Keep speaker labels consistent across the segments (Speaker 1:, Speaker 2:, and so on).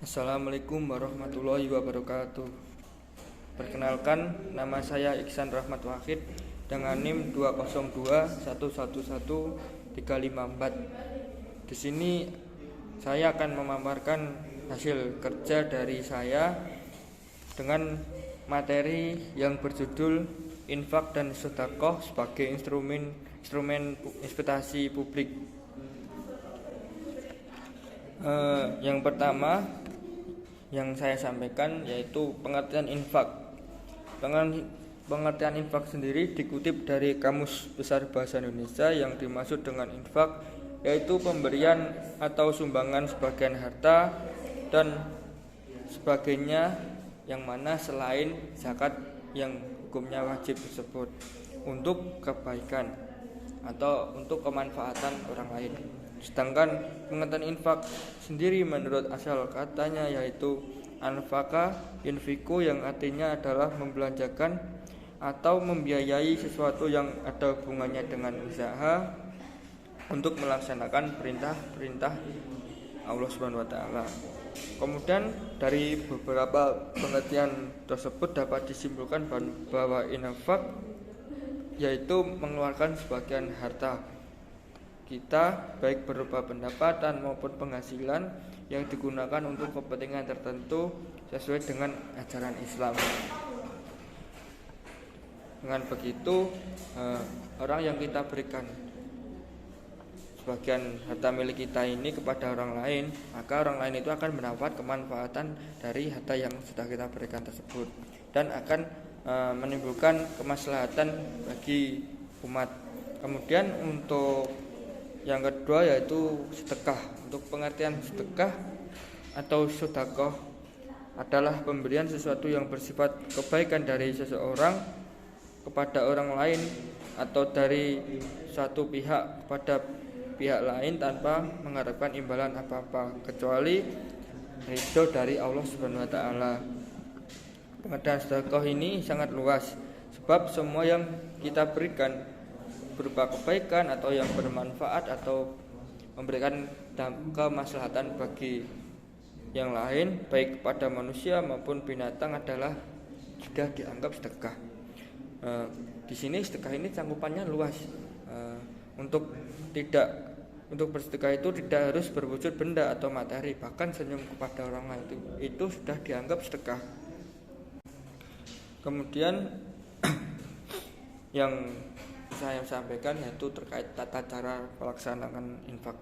Speaker 1: Assalamualaikum warahmatullahi wabarakatuh. Perkenalkan, nama saya Iksan Rahmat Wahid dengan NIM 202111354. Di sini saya akan memaparkan hasil kerja dari saya dengan materi yang berjudul infak dan sedekah sebagai instrumen investasi publik. Yang pertama yang saya sampaikan yaitu pengertian infak. Pengertian infak sendiri dikutip dari Kamus Besar Bahasa Indonesia. Yang dimaksud dengan infak yaitu pemberian atau sumbangan sebagian harta dan sebagainya yang mana selain zakat yang hukumnya wajib tersebut untuk kebaikan atau untuk kemanfaatan orang lain. Sedangkan pengertian infak sendiri menurut asal katanya yaitu anfaka yunfiku, yang artinya adalah membelanjakan atau membiayai sesuatu yang ada hubungannya dengan usaha untuk melaksanakan perintah-perintah Allah Subhanahu wa taala. Kemudian dari beberapa pengertian tersebut dapat disimpulkan bahwa infak yaitu mengeluarkan sebagian harta kita baik berupa pendapatan maupun penghasilan yang digunakan untuk kepentingan tertentu sesuai dengan ajaran Islam. Dengan begitu orang yang kita berikan sebagian harta milik kita ini kepada orang lain, maka orang lain itu akan mendapat kemanfaatan dari harta yang sudah kita berikan tersebut dan akan menimbulkan kemaslahatan bagi umat. Kemudian untuk yang kedua yaitu sedekah. Untuk pengertian sedekah atau sedekah adalah pemberian sesuatu yang bersifat kebaikan dari seseorang kepada orang lain atau dari satu pihak kepada pihak lain tanpa mengharapkan imbalan apa-apa kecuali ridho dari Allah Subhanahu wa taala. Pengertian sedekah ini sangat luas sebab semua yang kita berikan berupa kebaikan atau yang bermanfaat atau memberikan kemaslahatan bagi yang lain baik kepada manusia maupun binatang adalah sudah dianggap sedekah. Di sini sedekah ini cangkupannya luas. Untuk bersedekah itu tidak harus berwujud benda atau materi, bahkan senyum kepada orang lain itu sudah dianggap sedekah. Kemudian yang saya sampaikan yaitu terkait tata cara pelaksanaan infak.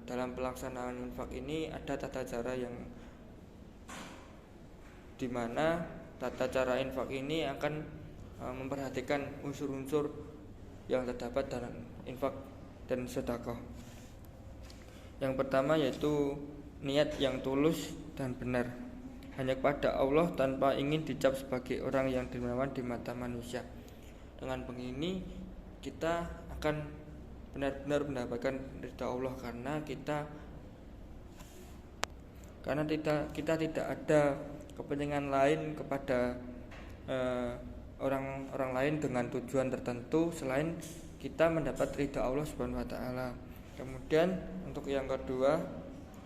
Speaker 1: Dalam pelaksanaan infak ini ada tata cara yang dimana tata cara infak ini akan memperhatikan unsur-unsur yang terdapat dalam infak dan sedekah. Yang pertama yaitu niat yang tulus dan benar, hanya kepada Allah tanpa ingin dicap sebagai orang yang dermawan di mata manusia. Dengan begini kita akan benar-benar mendapatkan ridha Allah karena kita tidak ada kepentingan lain kepada orang lain dengan tujuan tertentu selain kita mendapat ridha Allah Subhanahu wa taala. Kemudian untuk yang kedua,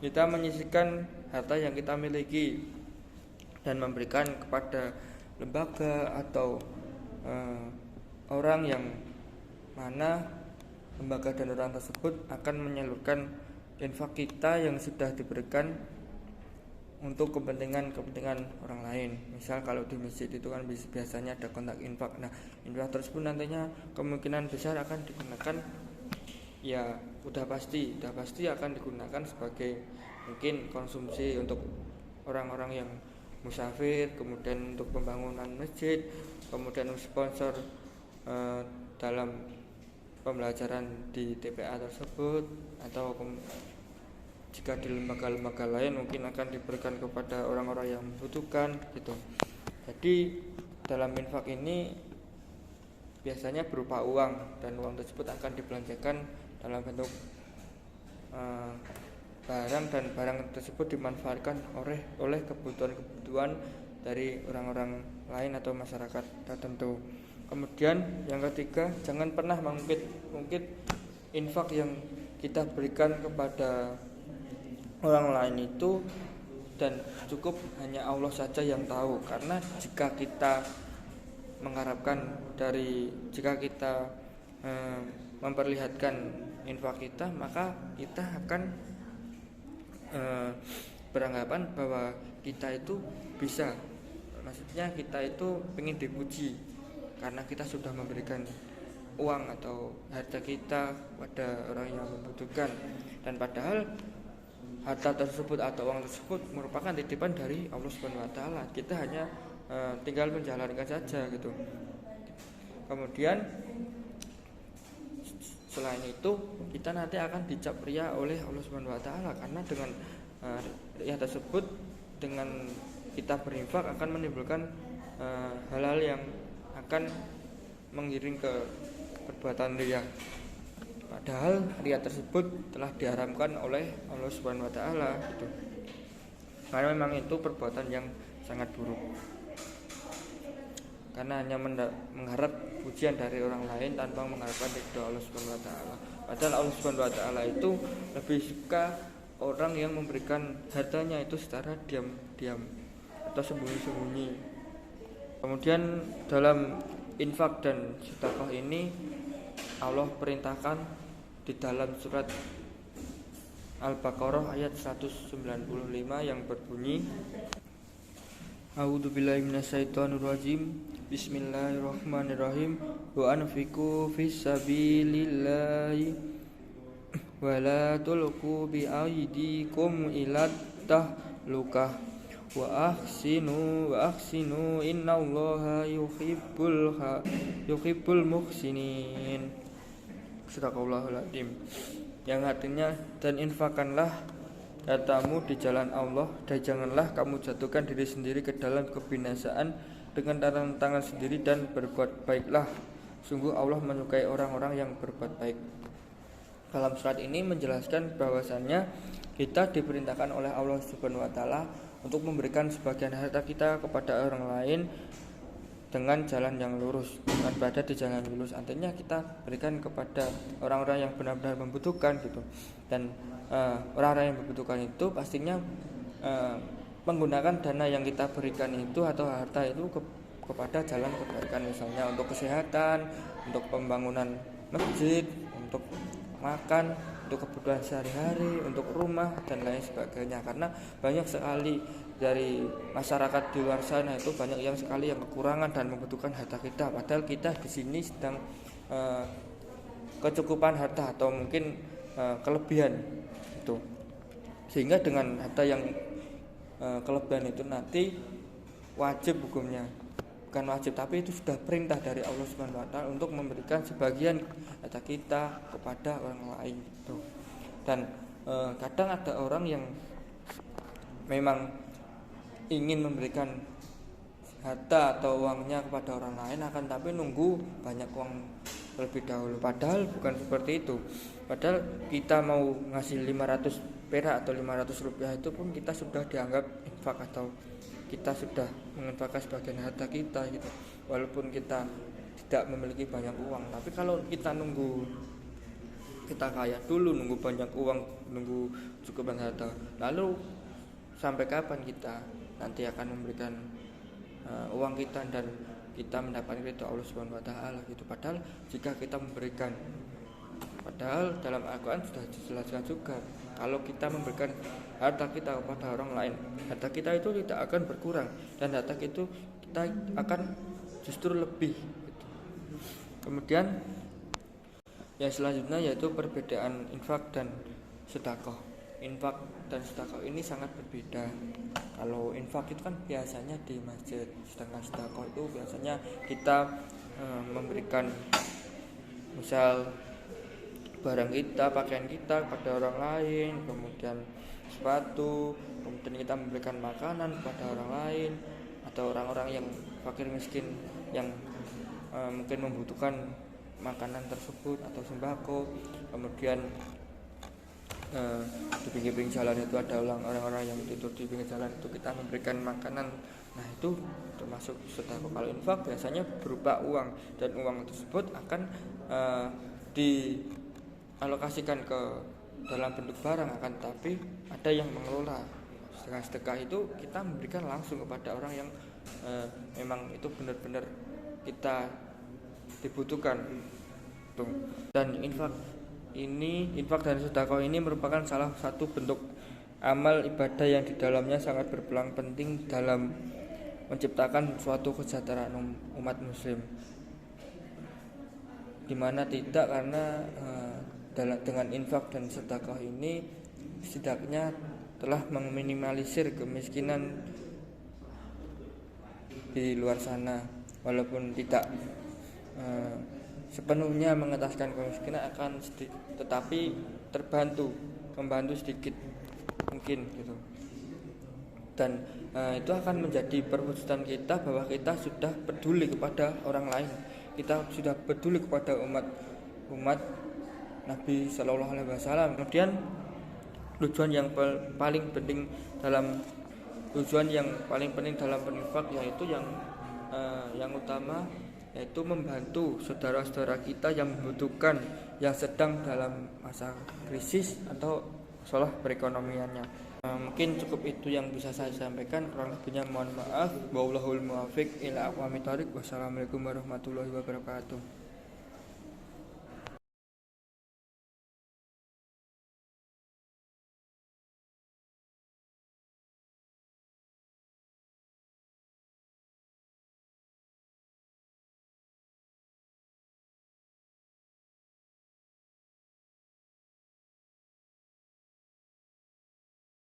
Speaker 1: kita menyisihkan harta yang kita miliki dan memberikan kepada lembaga atau orang yang mana lembaga dan orang tersebut akan menyalurkan infak kita yang sudah diberikan untuk kepentingan orang lain. Misal kalau di masjid itu kan biasanya ada kontak infak. Nah, infak tersebut nantinya kemungkinan besar akan digunakan, ya udah pasti akan digunakan sebagai mungkin konsumsi untuk orang-orang yang musafir, kemudian untuk pembangunan masjid, kemudian sponsor dalam pembelajaran di TPA tersebut, atau jika di lembaga-lembaga lain mungkin akan diberikan kepada orang-orang yang membutuhkan gitu. Jadi dalam infak ini biasanya berupa uang, dan uang tersebut akan dibelanjakan dalam bentuk barang, dan barang tersebut dimanfaatkan oleh kebutuhan dari orang-orang lain atau masyarakat tertentu. Kemudian yang ketiga, jangan pernah mengungkit infak yang kita berikan kepada orang lain itu, dan cukup hanya Allah saja yang tahu. Karena jika kita mengharapkan jika kita memperlihatkan infak kita, maka kita akan beranggapan bahwa kita itu bisa, maksudnya kita itu ingin dipuji karena kita sudah memberikan uang atau harta kita pada orang yang membutuhkan. Dan padahal harta tersebut atau uang tersebut merupakan titipan dari Allah Subhanahu wa taala. Kita hanya tinggal menjalankan saja gitu. Kemudian selain itu kita nanti akan dicap ria oleh Allah Subhanahu wa taala, karena dengan ria tersebut, dengan kita berinfak akan menimbulkan hal-hal yang akan mengiring ke perbuatan ria. Padahal ria tersebut telah diharamkan oleh Allah Subhanahu wa taala gitu. Karena memang itu perbuatan yang sangat buruk. Karena hanya mengharap pujian dari orang lain tanpa mengharapkan ridho Allah Subhanahu wa taala. Padahal Allah Subhanahu wa taala itu lebih suka orang yang memberikan hartanya itu secara diam-diam atau sembunyi-sembunyi. Kemudian dalam infak dan sedekah ini Allah perintahkan di dalam surat Al-Baqarah ayat 195 yang berbunyi, A'udzubillahi minasyaitonirrajim. Bismillahirrahmanirrahim. Wa anfiqu fisabilillahi wa la tulqu bi aydikum ila tahlukah wa ahsinu innallaha yuhibbul muhsinin. Sadaqallahul adzim. Yang artinya, dan infakkanlah hartamu di jalan Allah, dan janganlah kamu jatuhkan diri sendiri ke dalam kebinasaan dengan tangan sendiri, dan berbuat baiklah. Sungguh Allah menyukai orang-orang yang berbuat baik. Dalam surat ini menjelaskan bahwasannya kita diperintahkan oleh Allah Subhanahu wa taala untuk memberikan sebagian harta kita kepada orang lain dengan jalan yang lurus, dengan berada di jalan lurus. Artinya kita berikan kepada orang-orang yang benar-benar membutuhkan gitu. Dan orang-orang yang membutuhkan itu pastinya menggunakan dana yang kita berikan itu atau harta itu kepada jalan kebaikan, misalnya untuk kesehatan, untuk pembangunan masjid, untuk makan, untuk kebutuhan sehari-hari, untuk rumah dan lain sebagainya. Karena banyak sekali dari masyarakat di luar sana itu banyak yang sekali yang kekurangan dan membutuhkan harta kita, padahal kita di sini sedang kecukupan harta atau mungkin kelebihan itu. Sehingga dengan harta yang kelebihan itu nanti wajib hukumnya, bukan wajib tapi itu sudah perintah dari Allah Subhanahu wa taala untuk memberikan sebagian harta kita kepada orang lain itu. Dan kadang ada orang yang memang ingin memberikan harta atau uangnya kepada orang lain, akan tapi nunggu banyak uang terlebih dahulu. Padahal bukan seperti itu. Padahal kita mau ngasih 500 perak atau 500 rupiah itu pun kita sudah dianggap infak, atau kita sudah menginfakkan sebagian harta kita gitu. Walaupun kita tidak memiliki banyak uang, tapi kalau kita nunggu kita kaya dulu, nunggu banyak uang, nunggu cukup harta, lalu sampai kapan kita nanti akan memberikan uang kita dan kita mendapatkan ridho Allah Subhanahu wa taala gitu. Padahal jika kita memberikan, padahal dalam Al-Quran sudah dijelaskan juga, kalau kita memberikan harta kita kepada orang lain, harta kita itu tidak akan berkurang, dan harta itu kita akan justru lebih gitu. Kemudian yang selanjutnya yaitu perbedaan infak dan sedekah. Infak dan sedekah ini sangat berbeda. Kalau infak itu kan biasanya di masjid, sedangkan sedekah itu biasanya kita memberikan misal barang kita, pakaian kita kepada orang lain, kemudian sepatu, kemudian kita memberikan makanan kepada orang lain, atau orang-orang yang fakir miskin yang mungkin membutuhkan makanan tersebut atau sembako. Kemudian di pinggir-pinggir jalan itu ada orang-orang yang tidur di pinggir jalan, itu kita memberikan makanan. Nah itu termasuk sedekah. Kalau infak biasanya berupa uang, dan uang tersebut akan dialokasikan ke dalam bentuk barang, akan tapi ada yang mengelola. Sedekah itu kita memberikan langsung kepada orang yang memang itu benar-benar kita dibutuhkan. Dan infak dan sedekah ini merupakan salah satu bentuk amal ibadah yang di dalamnya sangat berperan penting dalam menciptakan suatu kesejahteraan umat muslim. Dimana tidak, karena dengan infak dan sedekah ini setidaknya telah meminimalisir kemiskinan di luar sana, walaupun tidak sepenuhnya mengentaskan kemiskinan, tetapi membantu sedikit mungkin gitu. Dan itu akan menjadi perwujudan kita bahwa kita sudah peduli kepada orang lain, kita sudah peduli kepada umat Nabi Shallallahu Alaihi Wasallam. Kemudian tujuan yang paling penting dalam berinfak yaitu yang utama, yaitu membantu saudara-saudara kita yang membutuhkan, yang sedang dalam masa krisis atau masalah perekonomiannya. Mungkin cukup itu yang bisa saya sampaikan, kurang lebihnya mohon maaf. Wallahul muwaffiq ila aqwamit thoriq. Wassalamualaikum warahmatullahi wabarakatuh.